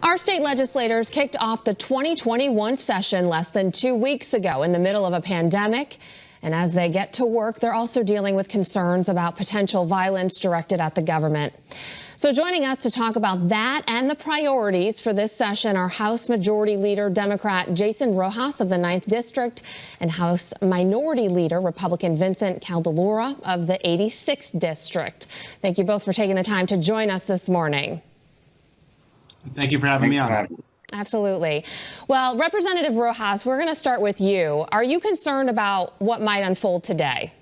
Our state legislators kicked off the 2021 session less than 2 weeks ago in the middle of a pandemic. And as they get to work, they're also dealing with concerns about potential violence directed at the government. So joining us to talk about that and the priorities for this session are House Majority Leader Democrat Jason Rojas of the 9th District and House Minority Leader Republican Vincent Candelora of the 86th District. Thank you both for taking the time to join us this morning. Thank you for having me on. Absolutely. Well, Representative Rojas, we're going to start with you. Are you concerned about what might unfold today?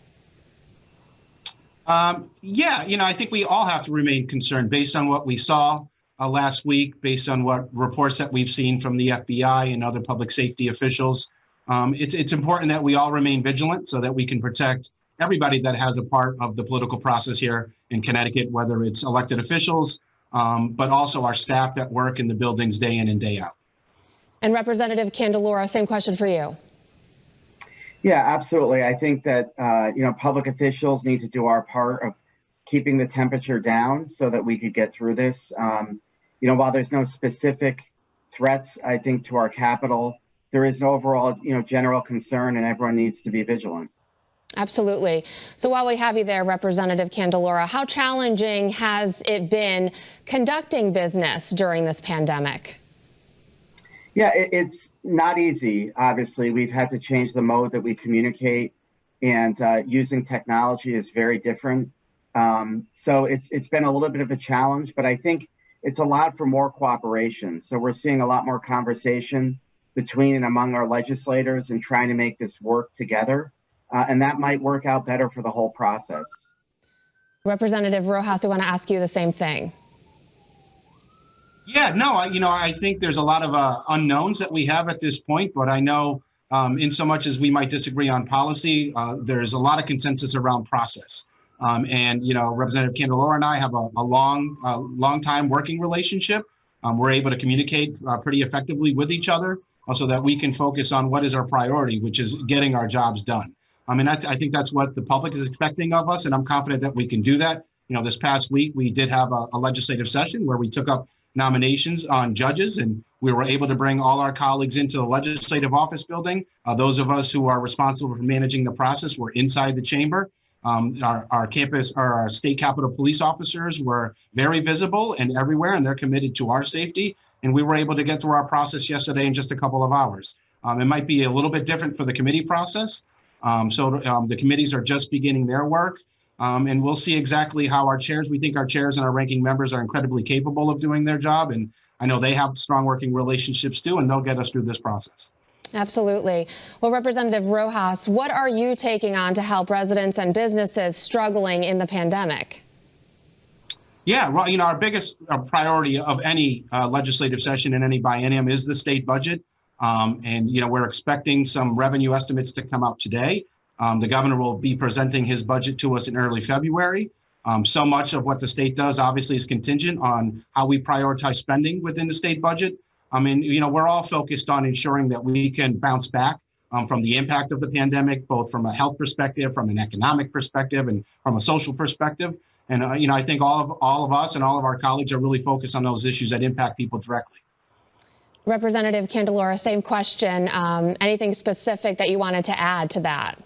Yeah, I think we all have to remain concerned based on what we saw last week, based on what reports that we've seen from the FBI and other public safety officials. It's important that we all remain vigilant so that we can protect everybody that has a part of the political process here in Connecticut, whether it's elected officials, but also our staff that work in the buildings day in and day out. And Representative Candelora, same question for you. Yeah, absolutely. I think that, public officials need to do our part of keeping the temperature down so that we could get through this. While there's no specific threats, I think, to our capital, there is an overall, general concern, and everyone needs to be vigilant. Absolutely. So while we have you there, Representative Candelora, how challenging has it been conducting business during this pandemic? Yeah, it's not easy. Obviously, we've had to change the mode that we communicate, and using technology is very different. So it's been a little bit of a challenge, but I think it's a lot for more cooperation. So we're seeing a lot more conversation between and among our legislators and trying to make this work together. And that might work out better for the whole process. Representative Rojas, I want to ask you the same thing. Yeah, no, I think there's a lot of unknowns that we have at this point, but I know in so much as we might disagree on policy, there's a lot of consensus around process. Representative Candelora and I have a long time working relationship. We're able to communicate pretty effectively with each other so that we can focus on what is our priority, which is getting our jobs done. I think that's what the public is expecting of us, and I'm confident that we can do that. This past week, we did have a legislative session where we took up nominations on judges, and we were able to bring all our colleagues into the legislative office building. Those of us who are responsible for managing the process were inside the chamber. Our state capitol police officers were very visible and everywhere, and they're committed to our safety. And we were able to get through our process yesterday in just a couple of hours. It might be a little bit different for the committee process. The committees are just beginning their work. And we'll see exactly how we think our chairs and our ranking members are incredibly capable of doing their job. And I know they have strong working relationships too, and they'll get us through this process. Absolutely. Well, Representative Rojas, what are you taking on to help residents and businesses struggling in the pandemic? Yeah, well, our biggest priority of any legislative session in any biennium is the state budget. We're expecting some revenue estimates to come out today. The governor will be presenting his budget to us in early February. So much of what the state does obviously is contingent on how we prioritize spending within the state budget. We're all focused on ensuring that we can bounce back from the impact of the pandemic, both from a health perspective, from an economic perspective, and from a social perspective. And, I think all of us and all of our colleagues are really focused on those issues that impact people directly. Representative Candelora, same question. Anything specific that you wanted to add to that?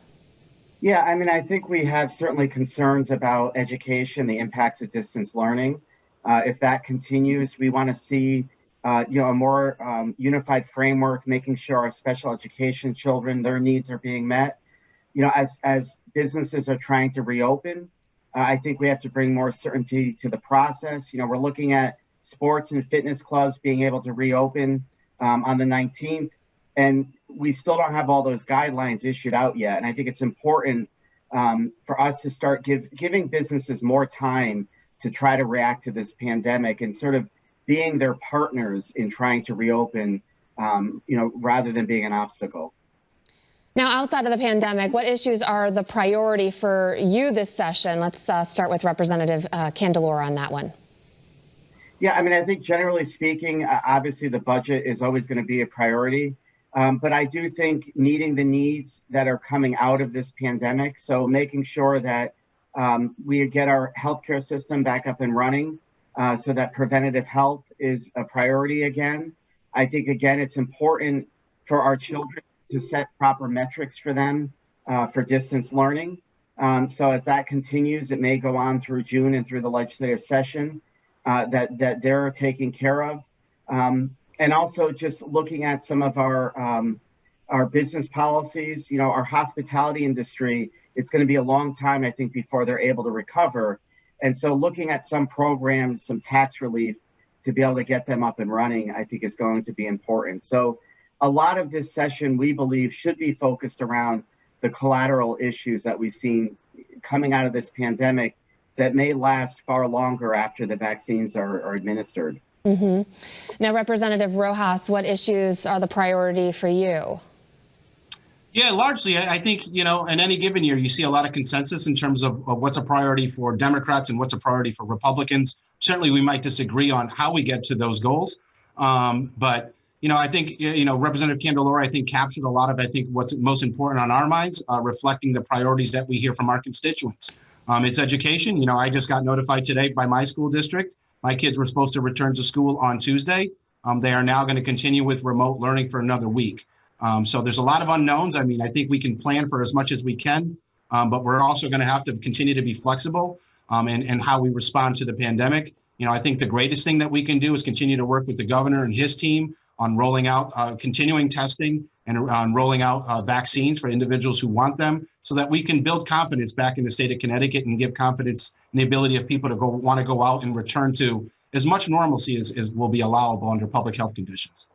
Yeah, I think we have certainly concerns about education, the impacts of distance learning. If that continues, we want to see, a more unified framework, making sure our special education children, their needs are being met. As businesses are trying to reopen, I think we have to bring more certainty to the process. We're looking at sports and fitness clubs being able to reopen on the 19th. And we still don't have all those guidelines issued out yet. And I think it's important for us to start giving businesses more time to try to react to this pandemic and sort of being their partners in trying to reopen, rather than being an obstacle. Now, outside of the pandemic, what issues are the priority for you this session? Let's start with Representative Candelora on that one. Yeah, I think generally speaking, obviously the budget is always going to be a priority. But I do think meeting the needs that are coming out of this pandemic, so making sure that we get our healthcare system back up and running, so that preventative health is a priority again. I think, again, it's important for our children to set proper metrics for them for distance learning. So as that continues, it may go on through June and through the legislative session that they're taking care of. And also just looking at some of our business policies, our hospitality industry, it's going to be a long time, I think, before they're able to recover. And so looking at some programs, some tax relief to be able to get them up and running, I think is going to be important. So a lot of this session, we believe, should be focused around the collateral issues that we've seen coming out of this pandemic that may last far longer after the vaccines are administered. Mm-hmm. Now, Representative Rojas, what issues are the priority for you? Yeah, largely, I think, in any given year, you see a lot of consensus in terms of what's a priority for Democrats and what's a priority for Republicans. Certainly, we might disagree on how we get to those goals. But, I think, Representative Candelora, I think, captured a lot of, what's most important on our minds, reflecting the priorities that we hear from our constituents. It's education. I just got notified today by my school district. My kids were supposed to return to school on Tuesday. They are now going to continue with remote learning for another week. So there's a lot of unknowns. I think we can plan for as much as we can, but we're also going to have to continue to be flexible in how we respond to the pandemic. I think the greatest thing that we can do is continue to work with the governor and his team on rolling out continuing testing and on rolling out vaccines for individuals who want them so that we can build confidence back in the state of Connecticut and give confidence in the ability of people to want to go out and return to as much normalcy as will be allowable under public health conditions.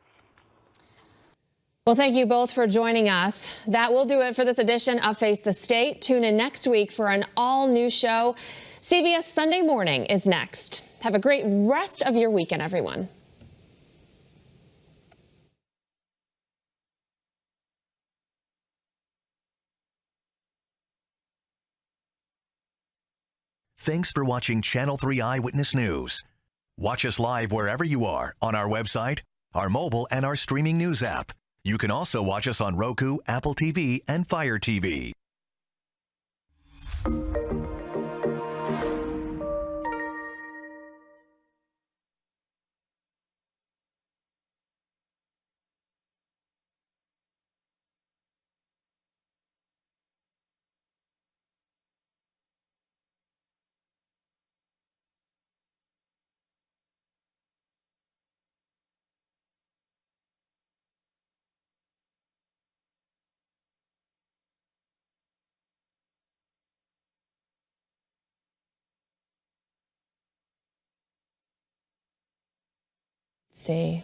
Well, thank you both for joining us. That will do it for this edition of Face the State. Tune in next week for an all-new show. CBS Sunday Morning is next. Have a great rest of your weekend, everyone. Thanks for watching Channel 3 Eyewitness News. Watch us live wherever you are on our website, our mobile, and our streaming news app. You can also watch us on Roku, Apple TV, and Fire TV. See.